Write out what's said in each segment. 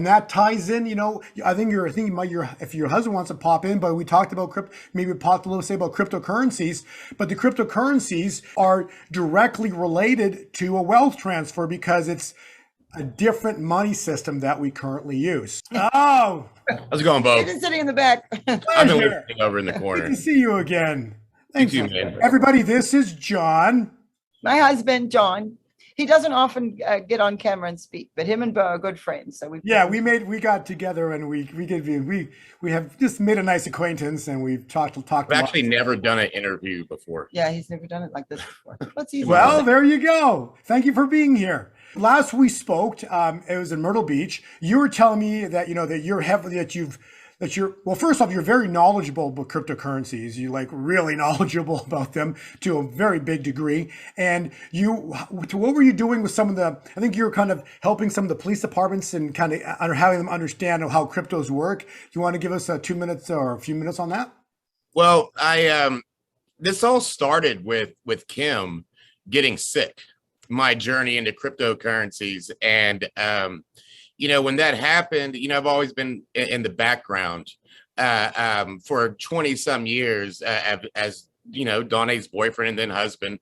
And that ties in, I think if your husband wants to pop in, but we talked about maybe talked a little say about cryptocurrencies, but the cryptocurrencies are directly related to a wealth transfer because it's a different money system that we currently use. Oh, how's it going, Bo? He's sitting in the back. I've been listening over in the good corner. to see you again. You Thanks, too, man. everybody. This is John. My husband, John. He doesn't often get on camera and speak, but him and Bo are good friends. So we got together and we have just made a nice acquaintance and we've talked. I've actually never done an interview before. Yeah, he's never done it like this before. What's easy? Well, there you go. Thank you for being here. Last we spoke, it was in Myrtle Beach. You were telling me that well, first off, you're very knowledgeable about cryptocurrencies. You're like really knowledgeable about them to a very big degree. And what were you doing with some of I think you were kind of helping some of the police departments and kind of having them understand how cryptos work. You want to give us 2 minutes or a few minutes on that? Well, this all started with Kim getting sick, my journey into cryptocurrencies. And, when that happened, I've always been in the background for 20 some years as Donna's boyfriend and then husband.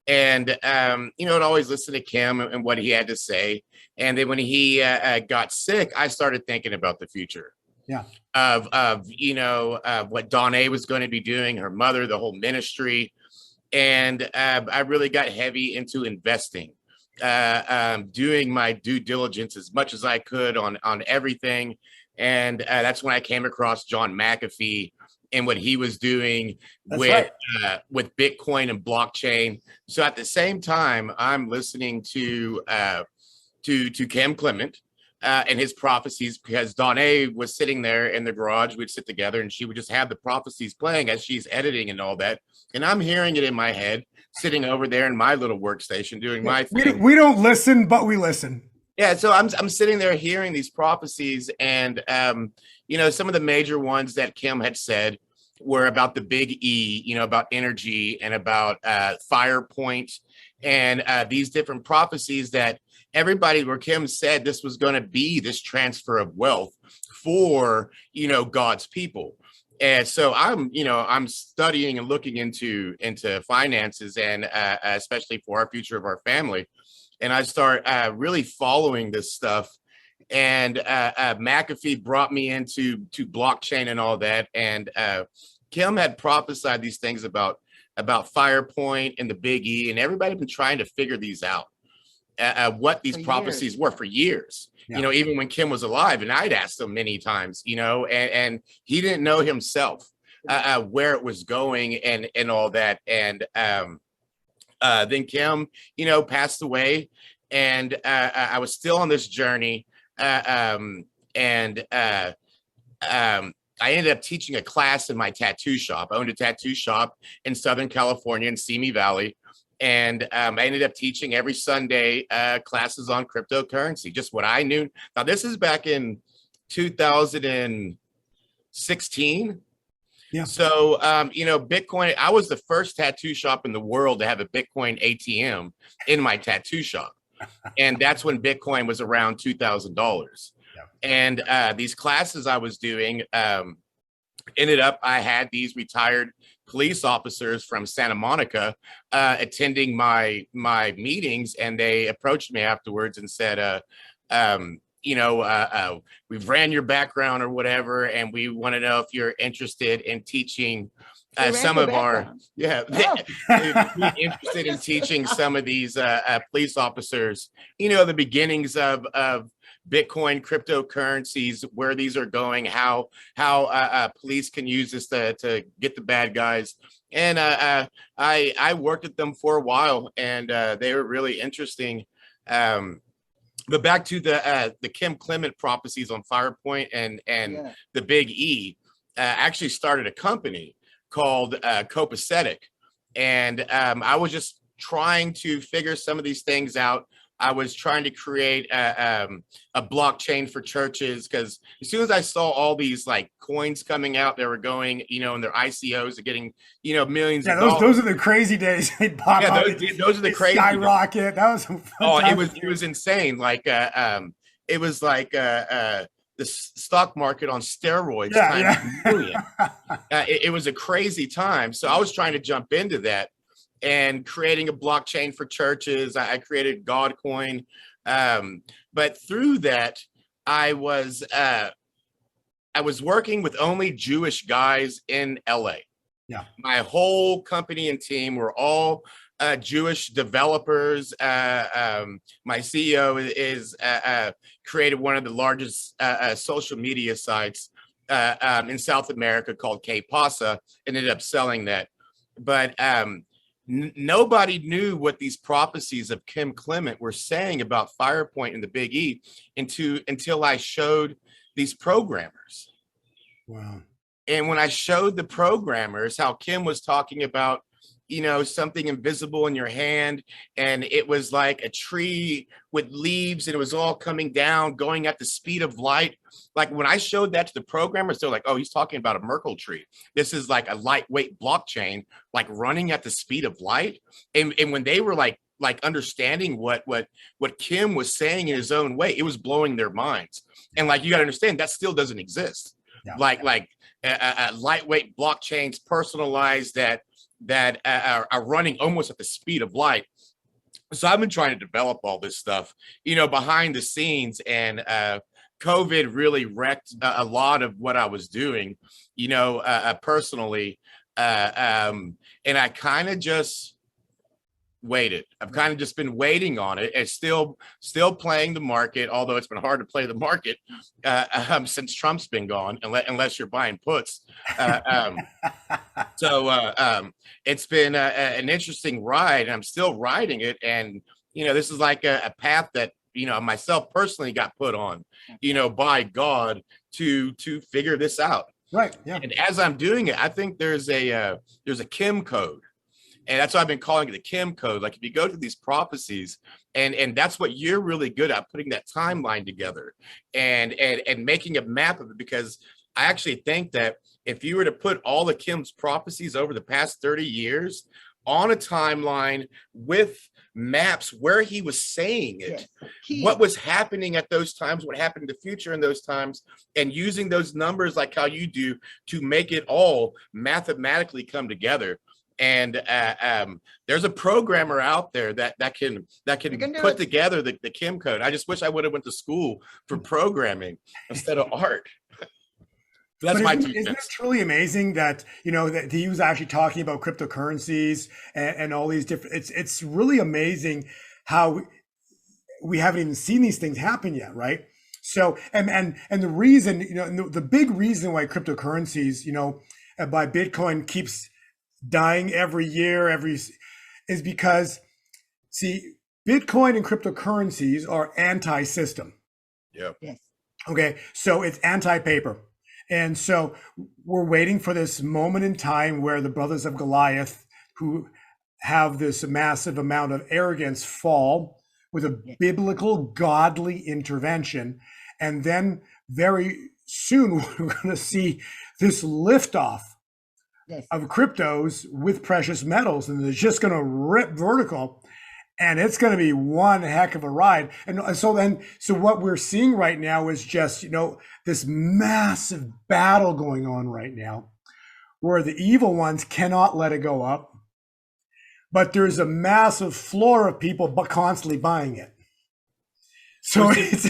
And, I'd always listen to Kim and what he had to say. And then when he got sick, I started thinking about the future. Yeah. Of what Donna was going to be doing, her mother, the whole ministry. And I really got heavy into investing. Doing my due diligence as much as I could on everything. And that's when I came across John McAfee and what he was doing with Bitcoin and blockchain. So at the same time, I'm listening to Clement and his prophecies, because Donna was sitting there in the garage. We'd sit together and she would just have the prophecies playing as she's editing and all that. And I'm hearing it in my head, sitting over there in my little workstation doing my thing. We don't listen, but we listen. Yeah, so I'm sitting there hearing these prophecies, and some of the major ones that Kim had said were about the big E, about energy and about fire point, and these different prophecies that everybody, where Kim said this was going to be this transfer of wealth for God's people. And so I'm studying and looking into finances, and especially for our future of our family. And I start really following this stuff. And McAfee brought me into blockchain and all that. And Kim had prophesied these things about Firepoint and the Big E, and everybody had been trying to figure these out, what these prophecies were for years. Yeah. Even when Kim was alive, and I'd asked him many times, and he didn't know himself where it was going and all that. And then Kim, passed away, and I was still on this journey. I ended up teaching a class in my tattoo shop. I owned a tattoo shop in Southern California in Simi Valley. And I ended up teaching every Sunday classes on cryptocurrency, just what I knew. Now, this is back in 2016. Yeah. So, Bitcoin, I was the first tattoo shop in the world to have a Bitcoin ATM in my tattoo shop. And that's when Bitcoin was around $2,000. Yeah. And these classes I was doing, ended up, I had these retired police officers from Santa Monica attending my meetings, and they approached me afterwards and said, we've ran your background or whatever, and we want to know if you're interested in teaching some of our interested in teaching some of these police officers, the beginnings of Bitcoin, cryptocurrencies, where these are going, how police can use this to get the bad guys. And I worked with them for a while, and they were really interesting. But back to the Kim Clement prophecies on Firepoint and the Big E, actually started a company called Copacetic. And I was just trying to figure some of these things out. I was trying to create a blockchain for churches, because as soon as I saw all these like coins coming out, they were going, and their ICOs are getting, millions of dollars. Those are the crazy days. Those are the crazy skyrocket. That was it was insane. Like it was like the stock market on steroids times a million. Yeah. It was a crazy time. So I was trying to jump into that and creating a blockchain for churches. I created Godcoin. But through that, I was working with only Jewish guys in LA. Yeah. My whole company and team were all Jewish developers. My CEO is created one of the largest social media sites in South America called KPasa, and ended up selling that. But nobody knew what these prophecies of Kim Clement were saying about Firepoint and the Big E until I showed these programmers. Wow. And when I showed the programmers how Kim was talking about, something invisible in your hand, and it was like a tree with leaves, and it was all coming down, going at the speed of light. Like when I showed that to the programmers, they're like, "Oh, he's talking about a Merkle tree. This is like a lightweight blockchain, like running at the speed of light." And when they were like understanding what Kim was saying in his own way, it was blowing their minds. And like, you got to understand, that still doesn't exist. Yeah. Like lightweight blockchains, personalized, that are running almost at the speed of light. So I've been trying to develop all this stuff, behind the scenes, and COVID really wrecked a lot of what I was doing, personally. And I kind of just waited. I've kind of just been waiting on it, and still playing the market, although it's been hard to play the market since Trump's been gone, unless you're buying puts. So it's been an interesting ride, and I'm still riding it. And this is like a path that myself personally got put on, by God to figure this out. Right. Yeah. And as I'm doing it, I think there's a Kim code. And that's why I've been calling it the Kim code. Like if you go to these prophecies, and that's what you're really good at, putting that timeline together and making a map of it. Because I actually think that if you were to put all of Kim's prophecies over the past 30 years on a timeline with maps where he was saying it, yes, what was happening at those times, what happened in the future in those times, and using those numbers like how you do to make it all mathematically come together. And there's a programmer out there that can put together the Kim code. I just wish I would have went to school for programming instead of art. That's my 2 cents. Isn't it truly amazing that that he was actually talking about cryptocurrencies and all these different? It's really amazing how we haven't even seen these things happen yet, right? So and the reason the big reason why cryptocurrencies by Bitcoin keeps dying every year is because, see, Bitcoin and cryptocurrencies are anti-system. Yeah. yes. Okay, so it's anti-paper. And so we're waiting for this moment in time where the brothers of Goliath, who have this massive amount of arrogance, fall with a biblical, godly intervention. And then very soon we're going to see this liftoff of cryptos with precious metals, and it's just going to rip vertical, and it's going to be one heck of a ride. And so what we're seeing right now is just this massive battle going on right now, where the evil ones cannot let it go up, but there's a massive floor of people constantly buying it. So it's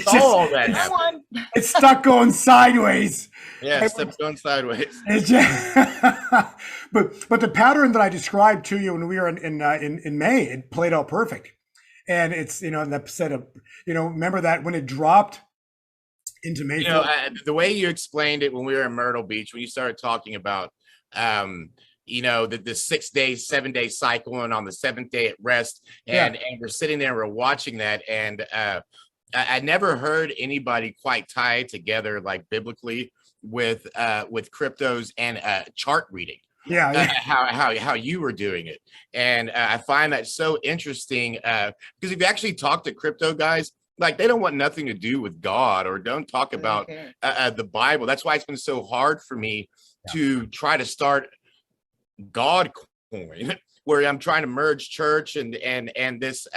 stuck going sideways. Yeah, it's going sideways. It's just, but the pattern that I described to you when we were in May, it played out perfect. And it's in the set of remember that when it dropped into May. The way you explained it when we were in Myrtle Beach, when you started talking about the 6 day, 7 day cycle, and on the 7th day at rest, and we're sitting there, we're watching that, and I never heard anybody quite tie it together like biblically with cryptos and chart reading. How you were doing it. And I find that so interesting because if you actually talk to crypto guys, like they don't want nothing to do with God or don't talk about the Bible. That's why it's been so hard for me to try to start God coin, where I'm trying to merge church and this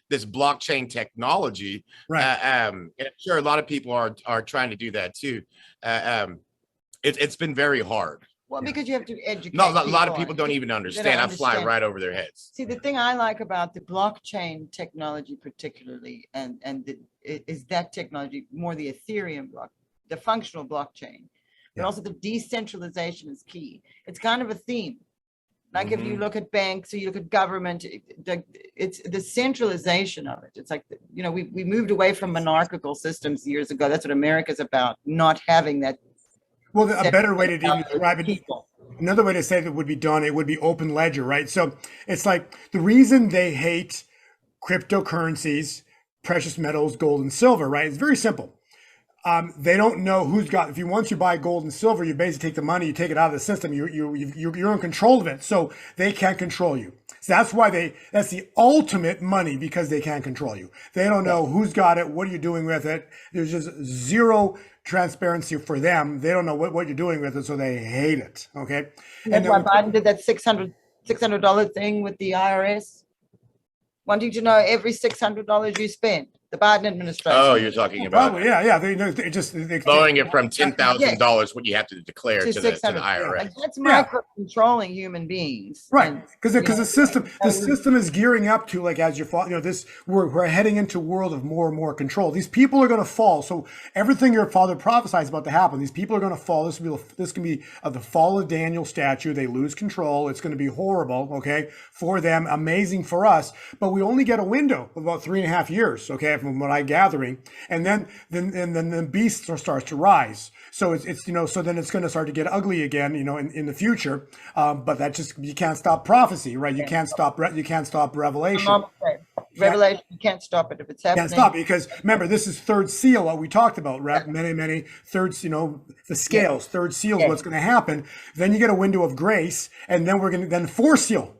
this blockchain technology. Right. And I'm sure a lot of people are trying to do that too. It's been very hard. Well, because you have to educate. No, a lot of on people it. don't even understand. I fly right over their heads. See, the thing I like about the blockchain technology particularly, is that technology more the Ethereum block, the functional blockchain, but also the decentralization is key. It's kind of a theme. Like if you look at banks or you look at government, it's the centralization of it. It's like, we moved away from monarchical systems years ago. That's what America's about, not having that. Well, a better way to describe it, another way to say that would be done, it would be open ledger, right? So it's like the reason they hate cryptocurrencies, precious metals, gold and silver, right? It's very simple. They don't know who's got. Once you buy gold and silver, you basically take the money, you take it out of the system. You're in control of it, so they can't control you. So that's why that's the ultimate money, because they can't control you. They don't know who's got it, what are you doing with it. There's just zero transparency for them. They don't know what you're doing with it, so they hate it. Okay. And why Biden did that $600 thing with the IRS, wanting to know every $600 you spend. The Biden administration. Oh, you're talking about They just blowing it from $10,000 what you have to declare to the IRS. Like that's micro controlling human beings, right? Because the system is gearing up to, like, as we're heading into a world of more and more control. These people are going to fall. So everything your father prophesies about to happen, these people are going to fall. This can be the fall of Daniel statue. They lose control. It's going to be horrible. Okay, for them, amazing for us, but we only get a window of about 3.5 years. Okay. From what I'm gathering, and then the beast starts to rise. So it's so then it's going to start to get ugly again, in the future. But you can't stop prophecy, right? You can't stop revelation. Revelation, you can't stop it if it's happening. Can't stop, because remember, this is third seal, what we talked about, right? Many thirds, the scales, third seal is what's going to happen. Then you get a window of grace, and then we're going to then fourth seal.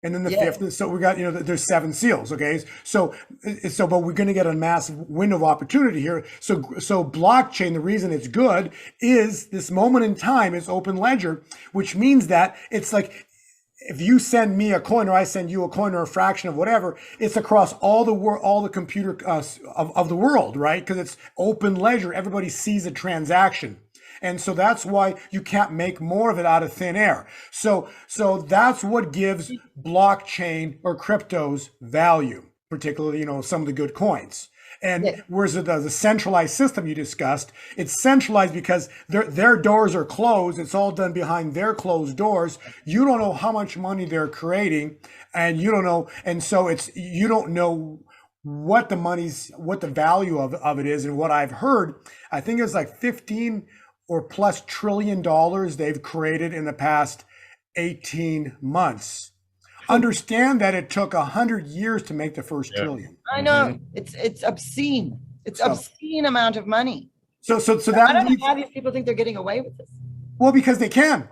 And then the fifth, so we got, there's 7 seals. Okay. But we're going to get a massive window of opportunity here. So blockchain, the reason it's good is this moment in time is open ledger, which means that it's like, if you send me a coin or I send you a coin or a fraction of whatever, it's across all the computer of the world, right? Because it's open ledger. Everybody sees a transaction. And so that's why you can't make more of it out of thin air. So that's what gives blockchain or cryptos value, particularly, some of the good coins. And whereas the centralized system you discussed, it's centralized because their doors are closed. It's all done behind their closed doors. You don't know how much money they're creating, and you don't know. And so you don't know what the value of it is. And what I've heard, I think it's like 15 or plus $1 trillion they've created in the past 18 months. Understand that it took 100 years to make the first trillion. I know. It's obscene. It's obscene amount of money. So that I don't know how these people think they're getting away with this. Well, because they can.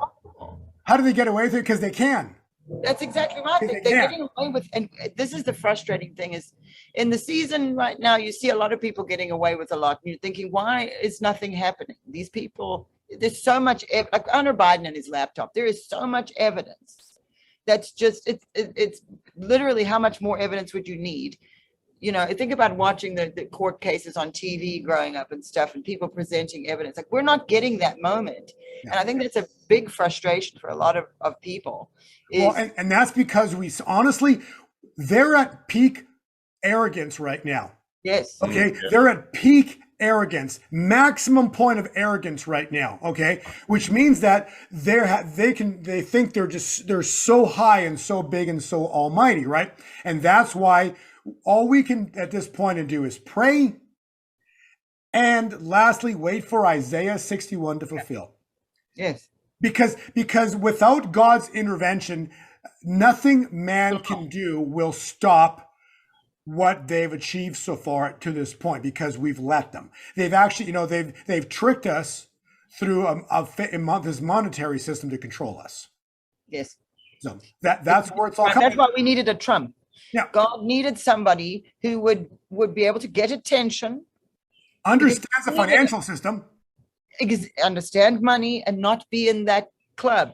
How do they get away with it? Because they can. That's exactly right. They're getting away with, and this is the frustrating thing, is in the season right now, you see a lot of people getting away with a lot. And you're thinking, why is nothing happening? These people, there's so much, like Hunter Biden and his laptop, there is so much evidence. That's just, it's literally, how much more evidence would you need? Think about watching the court cases on TV growing up and stuff, and people presenting evidence. Like, we're not getting that moment. And I think that's a big frustration for a lot of people. And that's because they're at peak arrogance right now. Yes. Okay. Yeah. They're at peak arrogance, maximum point of arrogance right now. Okay. Which means that they think they're so high and so big and so almighty. Right. And that's why all we can at this point do is pray. And lastly, wait for Isaiah 61 to fulfill. Yes. Because without God's intervention, nothing man can do will stop what they've achieved so far to this point, because we've let them. They've actually, they've tricked us through this monetary system to control us. Yes. So that's where it's all coming. That's why we needed a Trump. Yeah. God needed somebody who would be able to get attention, understands the financial system, understand money, and not be in that club,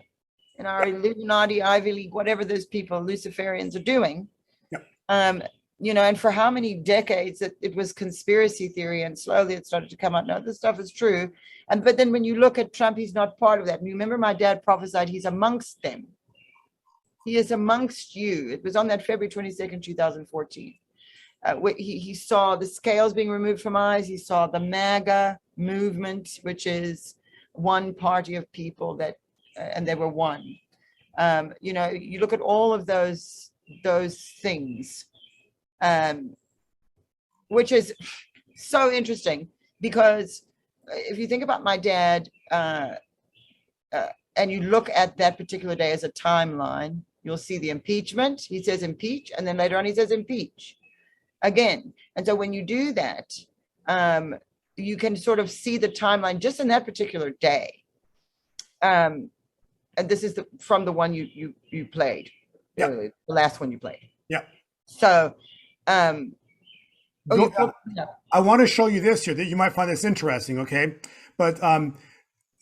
in our Illuminati, Ivy League, whatever those people, Luciferians, are doing. Yep. and for how many decades it was conspiracy theory, and slowly it started to come out. No, this stuff is true. But then when you look at Trump, he's not part of that. And you remember my dad prophesied he's amongst them. He is amongst you. It was on that February 22nd, 2014. He saw the scales being removed from eyes. He saw the MAGA movement, which is one party of people that, and they were one. You look at all of those things, which is so interesting, because if you think about my dad, and you look at that particular day as a timeline, you'll see the impeachment. He says impeach, and then later on he says impeach again. And so when you do that, you can sort of see the timeline just in that particular day. And this is from the one you played, yeah. the last one you played. Yeah. So, I want to show you this here that you might find this interesting. Okay, but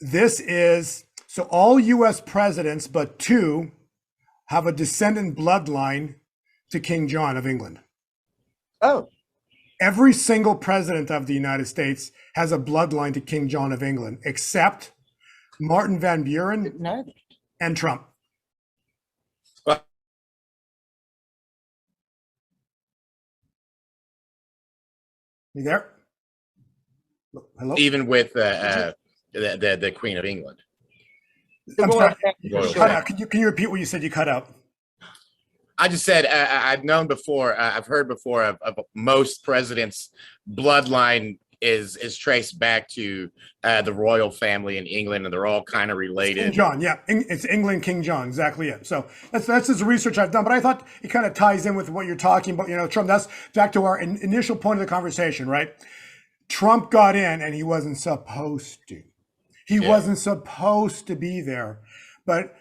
this is so all U.S. presidents but 2 have a descendant bloodline to King John of England. Oh. Every single president of the United States has a bloodline to King John of England, except Martin Van Buren and Trump. You there? Hello? Even with the Queen of England. I'm sorry. Royal Cut out. Can you repeat what you said? You cut out. I just said I've known before. I've heard before of most presidents' bloodline is traced back to the royal family in England, and they're all kind of related. King John, yeah, it's England, King John, exactly it. So that's just the research I've done, but I thought it kind of ties in with what you're talking about. Trump. That's back to our initial point of the conversation, right? Trump got in, and he wasn't supposed to. He wasn't supposed to be there, but